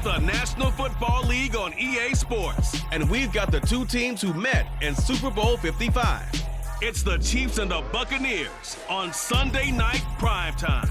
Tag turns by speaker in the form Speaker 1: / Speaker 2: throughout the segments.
Speaker 1: the National Football League on EA Sports. And we've got the two teams who met in Super Bowl 55. It's the Chiefs and the Buccaneers on Sunday Night Primetime.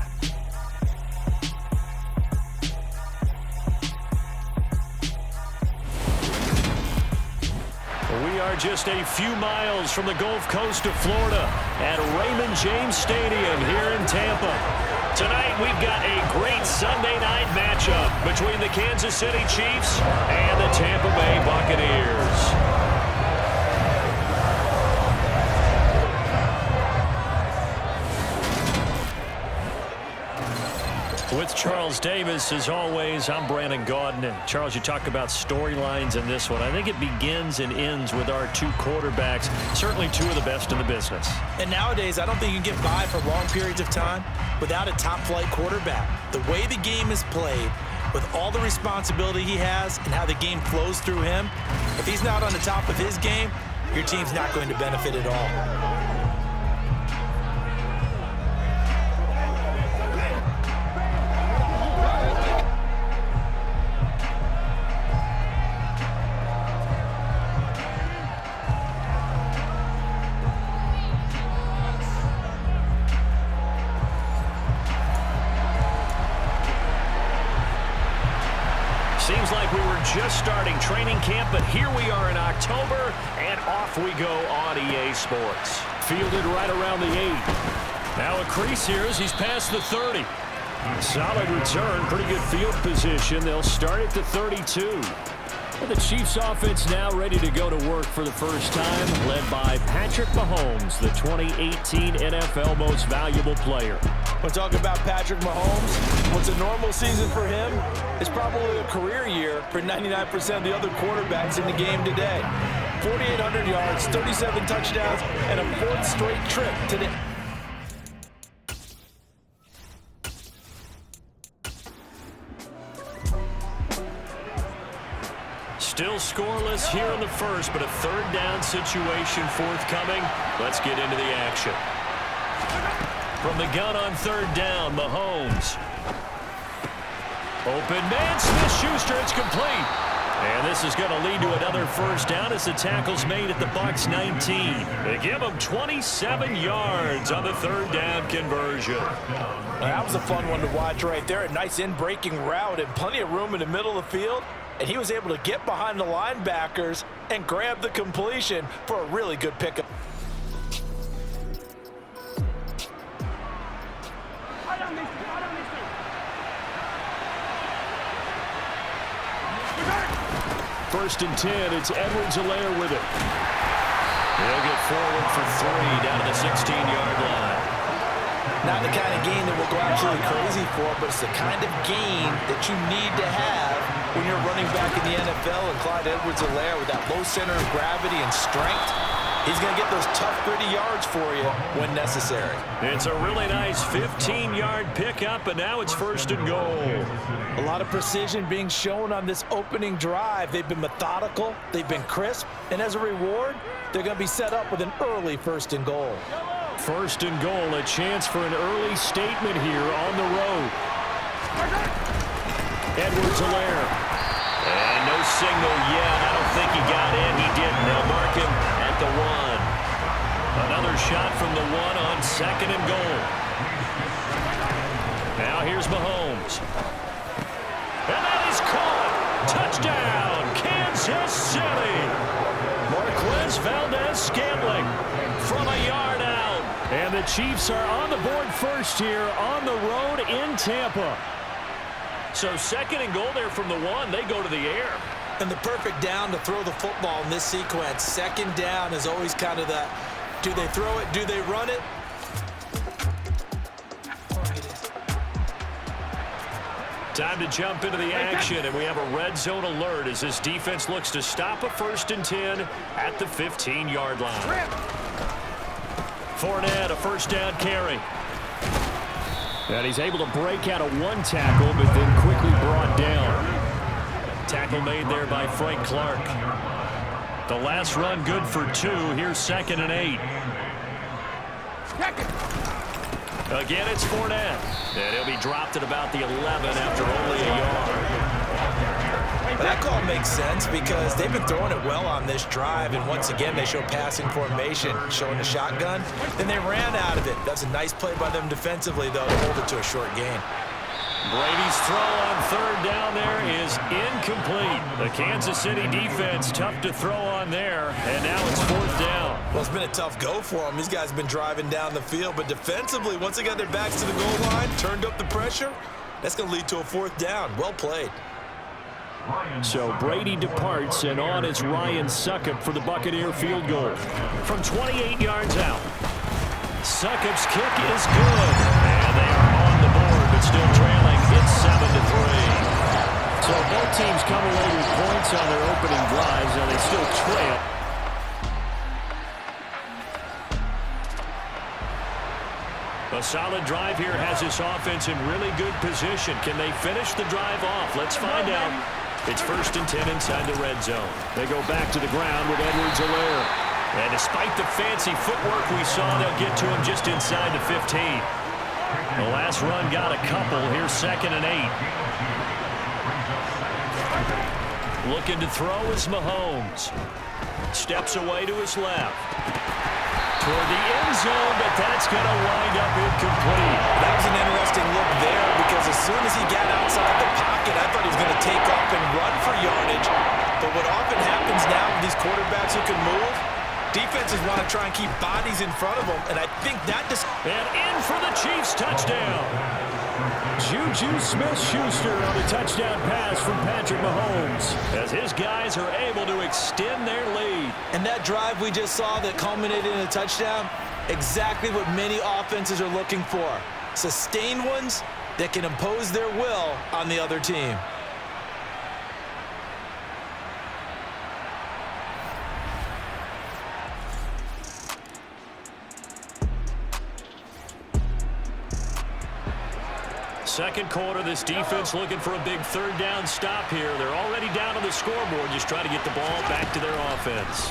Speaker 2: We are just a few miles from the Gulf Coast of Florida at Raymond James Stadium here in Tampa. Tonight we've got a great Sunday night matchup between the Kansas City Chiefs and the Tampa Bay Buccaneers. With Charles Davis, as always, I'm Brandon Gaudin. And Charles, you talk about storylines in this one. I think it begins and ends with our two quarterbacks, certainly two of the best in the business.
Speaker 3: And nowadays, I don't think you can get by for long periods of time without a top-flight quarterback. The way the game is played, with all the responsibility he has and how the game flows through him, if he's not on the top of his game, your team's not going to benefit at all.
Speaker 2: Seems like we were just starting training camp, but here we are in October, and off we go on EA Sports. Fielded right around the 8. Now a crease here as he's past the 30. Solid return, pretty good field position. They'll start at the 32. Well, the Chiefs offense now ready to go to work for the first time, led by Patrick Mahomes, the 2018 NFL Most Valuable Player.
Speaker 3: When talking about Patrick Mahomes, what's a normal season for him is probably a career year for 99% of the other quarterbacks in the game today. 4,800 yards, 37 touchdowns, and a fourth straight trip to the...
Speaker 2: Still scoreless here in the first, but a third down situation forthcoming. Let's get into the action. From the gun on third down, Mahomes. Open man, Smith-Schuster, it's complete. And this is going to lead to another first down as the tackle's made at the Bucs 19. They give them 27 yards on the third down conversion.
Speaker 3: That was a fun one to watch right there. A nice in-breaking route and plenty of room in the middle of the field. And he was able to get behind the linebackers and grab the completion for a really good pickup.
Speaker 2: First and 10, it's Edwards-Helaire with it. They'll get forward for 3 down to the 16-yard line.
Speaker 3: Not the kind of gain that we'll go absolutely crazy for, but it's the kind of gain that you need to have when you're running back in the NFL. And Clyde Edwards-Helaire, with that low center of gravity and strength, he's going to get those tough, gritty yards for you when necessary.
Speaker 2: It's a really nice 15-yard pickup, and now it's first and goal.
Speaker 3: A lot of precision being shown on this opening drive. They've been methodical, they've been crisp, and as a reward, they're going to be set up with an early first and goal.
Speaker 2: First and goal, a chance for an early statement here on the road. Edwards-Helaire. And no signal yet. I don't think he got in. He didn't. They'll mark him at the 1. Another shot from the 1 on second and goal. Now here's Mahomes. And that is caught. Touchdown, Kansas City. Marquez Valdez-Scantling from a yard out. And the Chiefs are on the board first here on the road in Tampa. So second and goal there from the 1. They go to the air.
Speaker 3: And the perfect down to throw the football in this sequence. Second down is always kind of that, do they throw it, do they run it?
Speaker 2: Time to jump into the action, and we have a red zone alert as this defense looks to stop a first and 10 at the 15-yard line. Fournette, a first down carry. And he's able to break out of one tackle, but then quickly brought down. Tackle made there by Frank Clark. The last run good for 2. Here's second and 8. Again, it's Fournette. And he'll be dropped at about the 11 after only a yard.
Speaker 3: But that call makes sense because they've been throwing it well on this drive, and once again, they show passing formation, showing the shotgun. Then they ran out of it. That's a nice play by them defensively, though, to hold it to a short gain.
Speaker 2: Brady's throw on third down there is incomplete. The Kansas City defense tough to throw on there, and now it's fourth down.
Speaker 3: Well, it's been a tough go for them. These guys have been driving down the field, but defensively, once they got their backs to the goal line, turned up the pressure, that's going to lead to a fourth down. Well played.
Speaker 2: So Brady departs, and on is Ryan Succop for the Buccaneer field goal. From 28 yards out. Succop's kick is good, and they are on the board, but still trailing. It's 7-3. So both teams come away with points on their opening drives, and they still trail. A solid drive here has this offense in really good position. Can they finish the drive off? Let's find out. It's 1st and 10 inside the red zone. They go back to the ground with Edwards-Helaire. And despite the fancy footwork we saw, they'll get to him just inside the 15. The last run got a couple. Here's 2nd and 8. Looking to throw is Mahomes. Steps away to his left. Toward the end zone, but that's going to wind up incomplete.
Speaker 3: That was an interesting look there because as soon as he got outside the pocket, I thought he was going to take off and run for yardage. But what often happens now with these quarterbacks who can move, defenses want to try and keep bodies in front of them, and I think that just...
Speaker 2: And in for the Chiefs touchdown. Juju Smith-Schuster on a touchdown pass from Patrick Mahomes as his guys are able to extend their lead.
Speaker 3: And that drive we just saw that culminated in a touchdown, exactly what many offenses are looking for. Sustained ones that can impose their will on the other team.
Speaker 2: Second quarter, this defense looking for a big third down stop here. They're already down on the scoreboard, just trying to get the ball back to their offense.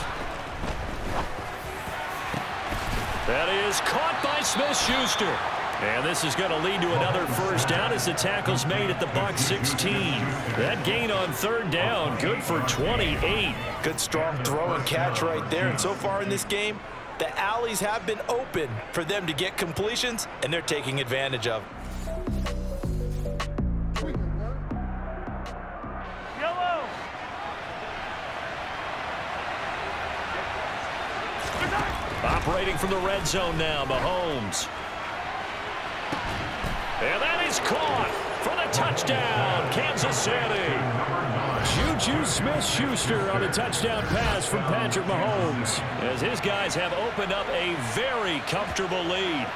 Speaker 2: That is caught by Smith-Schuster. And this is going to lead to another first down as the tackle's made at the Bucs 16. That gain on third down, good for 28.
Speaker 3: Good strong throw and catch right there. And so far in this game, the alleys have been open for them to get completions, and they're taking advantage of.
Speaker 2: Operating from the red zone now, Mahomes. And that is caught for the touchdown, Kansas City. Juju Smith-Schuster on a touchdown pass from Patrick Mahomes as his guys have opened up a very comfortable lead.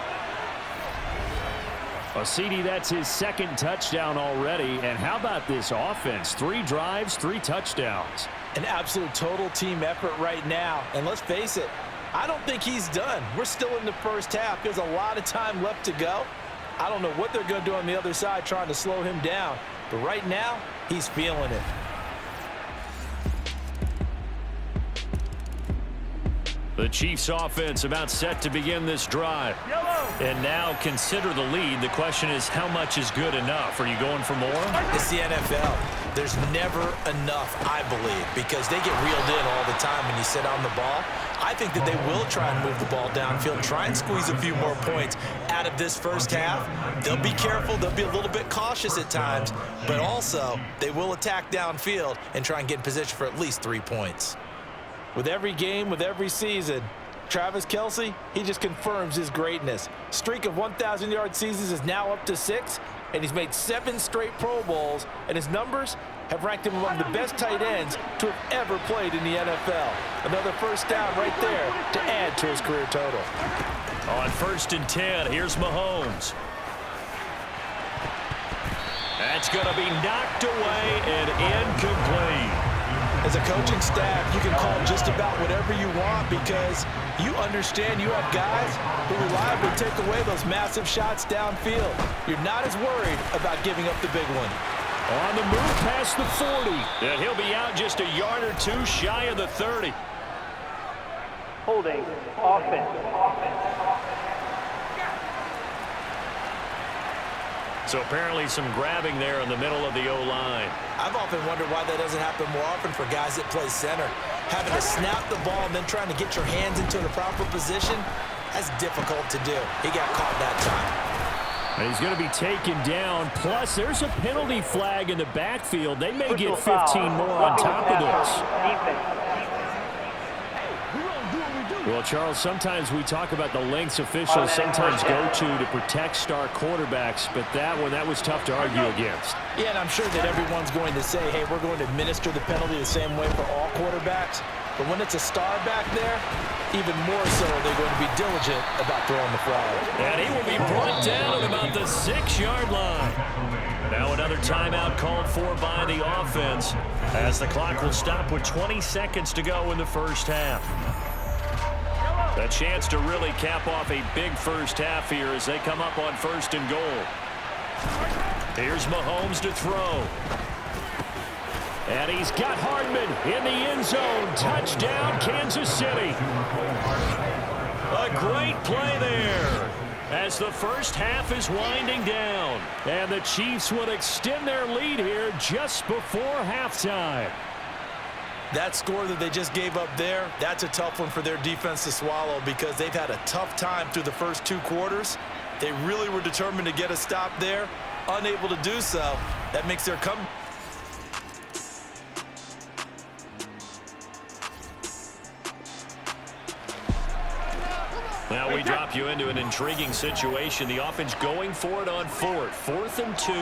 Speaker 2: CD, that's his 2nd touchdown already. And how about this offense? 3 drives, 3 touchdowns.
Speaker 3: An absolute total team effort right now. And let's face it, I don't think he's done. We're still in the first half. There's a lot of time left to go. I don't know what they're going to do on the other side trying to slow him down. But right now, he's feeling it.
Speaker 2: The Chiefs offense about set to begin this drive. And now consider the lead. The question is, how much is good enough? Are you going for more?
Speaker 3: It's the NFL. There's never enough, I believe, because they get reeled in all the time when you sit on the ball. I think that they will try and move the ball downfield, try and squeeze a few more points out of this first half. They'll be careful. They'll be a little bit cautious at times, but also they will attack downfield and try and get in position for at least 3 points. With every game, with every season, Travis Kelce, he just confirms his greatness. Streak of 1,000-yard seasons is now up to 6, and he's made 7 straight Pro Bowls, and his numbers have ranked him among the best tight ends to have ever played in the NFL. Another first down right there to add to his career total.
Speaker 2: On 1st and 10, here's Mahomes. That's going to be knocked away and incomplete.
Speaker 3: As a coaching staff, you can call just about whatever you want because you understand you have guys who reliably take away those massive shots downfield. You're not as worried about giving up the big one.
Speaker 2: On the move past the 40, and he'll be out just a yard or 2 shy of the 30.
Speaker 4: Holding, offense.
Speaker 2: So apparently some grabbing there in the middle of the O-line.
Speaker 3: I've often wondered why that doesn't happen more often for guys that play center. Having to snap the ball and then trying to get your hands into the proper position, that's difficult to do. He got caught that time.
Speaker 2: And he's going to be taken down. Plus, there's a penalty flag in the backfield. They may get 15 more on top of this. Well, Charles, sometimes we talk about the lengths officials sometimes go to protect star quarterbacks, but that was tough to argue against.
Speaker 3: Yeah, and I'm sure that everyone's going to say, hey, we're going to administer the penalty the same way for all quarterbacks. But when it's a star back there, even more so they're going to be diligent about throwing the flag.
Speaker 2: And he will be brought down at about the 6-yard line. Now another timeout called for by the offense as the clock will stop with 20 seconds to go in the first half. A chance to really cap off a big first half here as they come up on 1st and goal. Here's Mahomes to throw. And he's got Hardman in the end zone. Touchdown, Kansas City. A great play there as the first half is winding down. And the Chiefs will extend their lead here just before halftime.
Speaker 3: That score that they just gave up there, that's a tough one for their defense to swallow because they've had a tough time through the first 2 quarters. They really were determined to get a stop there, unable to do so. That makes their comeback.
Speaker 2: Now we drop you into an intriguing situation. The offense going for it on 4th and 2.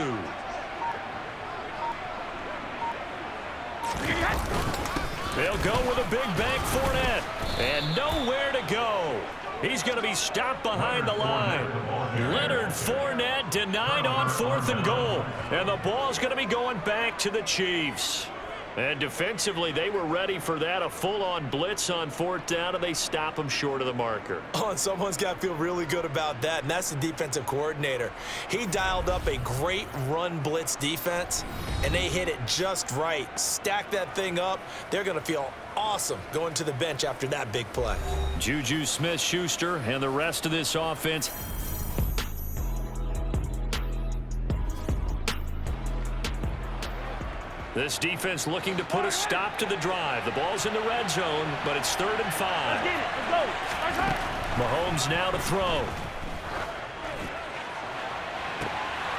Speaker 2: They'll go with a big bank Fournette. And nowhere to go. He's going to be stopped behind the line. Leonard Fournette denied on 4th and goal. And the ball's going to be going back to the Chiefs. And defensively, they were ready for that, a full-on blitz on 4th down, and they stop him short of the marker.
Speaker 3: Oh, and someone's got to feel really good about that, and that's the defensive coordinator. He dialed up a great run blitz defense, and they hit it just right. Stack that thing up. They're going to feel awesome going to the bench after that big play.
Speaker 2: Juju Smith-Schuster and the rest of this offense. This defense looking to put a stop to the drive. The ball's in the red zone, but it's 3rd and 5. Mahomes now to throw.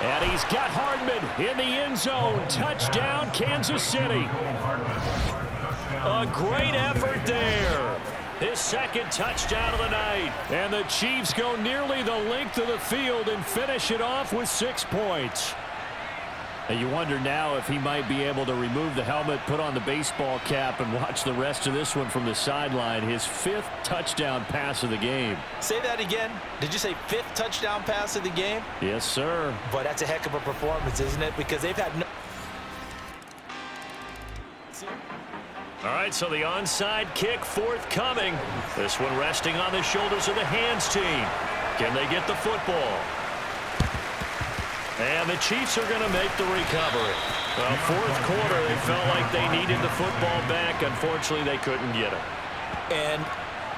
Speaker 2: And he's got Hardman in the end zone. Touchdown, Kansas City. A great effort there. His 2nd touchdown of the night. And the Chiefs go nearly the length of the field and finish it off with 6 points. And you wonder now if he might be able to remove the helmet, put on the baseball cap, and watch the rest of this one from the sideline. His 5th touchdown pass of the game.
Speaker 3: Say that again. Did you say 5th touchdown pass of the game?
Speaker 2: Yes, sir.
Speaker 3: But that's a heck of a performance, isn't it? Because they've had no...
Speaker 2: All right, so the onside kick forthcoming. This one resting on the shoulders of the hands team. Can they get the football? And the Chiefs are going to make the recovery. Well, 4th quarter, they felt like they needed the football back. Unfortunately, they couldn't get it.
Speaker 3: And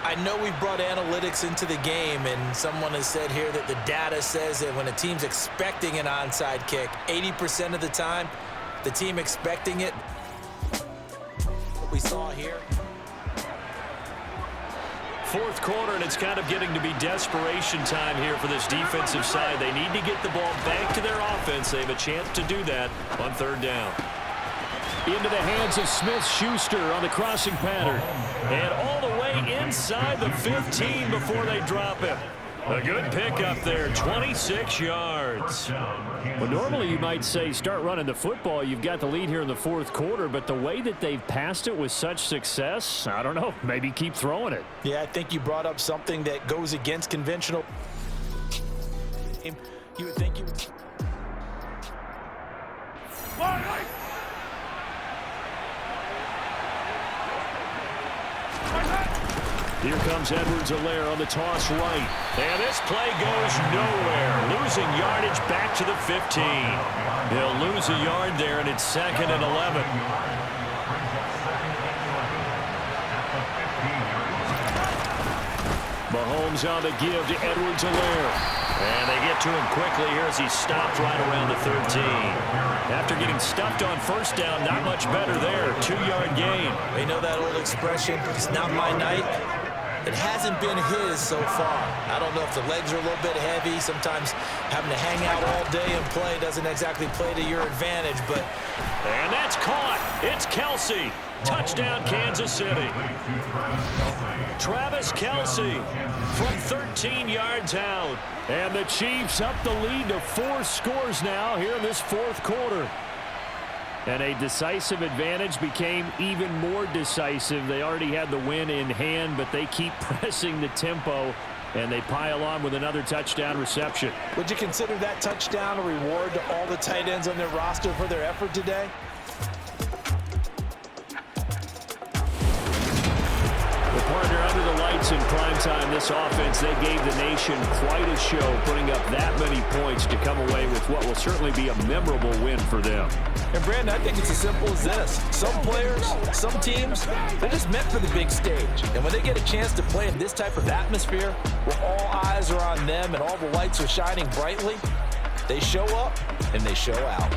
Speaker 3: I know we've brought analytics into the game, and someone has said here that the data says that when a team's expecting an onside kick, 80% of the time, the team expecting it, what we saw here.
Speaker 2: 4th quarter, and it's kind of getting to be desperation time here for this defensive side. They need to get the ball back to their offense. They have a chance to do that on 3rd down. Into the hands of Smith-Schuster on the crossing pattern. And all the way inside the 15 before they drop him. A good pickup there, 26 yards. Well, normally you might say start running the football. You've got the lead here in the 4th quarter, but the way that they've passed it with such success, I don't know, maybe keep throwing it.
Speaker 3: Yeah, I think you brought up something that goes against conventional. You would think you would...
Speaker 2: Here comes Edwards-Helaire on the toss right. And this play goes nowhere. Losing yardage back to the 15. He'll lose a yard there, and it's 2nd and 11. Mahomes on the give to Edwards-Helaire. And they get to him quickly here as he stopped right around the 13. After getting stuffed on first down, not much better there. 2-yard gain.
Speaker 3: They know that old expression, it's not my night. It hasn't been his so far. I don't know if the legs are a little bit heavy. Sometimes having to hang out all day and play doesn't exactly play to your advantage, but...
Speaker 2: And that's caught. It's Kelsey. Touchdown, Kansas City. Travis Kelsey from 13 yards out. And the Chiefs up the lead to 4 scores now here in this fourth quarter. And a decisive advantage became even more decisive. They already had the win in hand, but they keep pressing the tempo, and they pile on with another touchdown reception.
Speaker 3: Would you consider that touchdown a reward to all the tight ends on their roster for their effort today?
Speaker 2: Partner, under the lights in primetime, this offense, they gave the nation quite a show, putting up that many points to come away with what will certainly be a memorable win for them.
Speaker 3: And Brandon, I think it's as simple as this. Some players, some teams, they're just meant for the big stage. And when they get a chance to play in this type of atmosphere, where all eyes are on them and all the lights are shining brightly, they show up and they show out.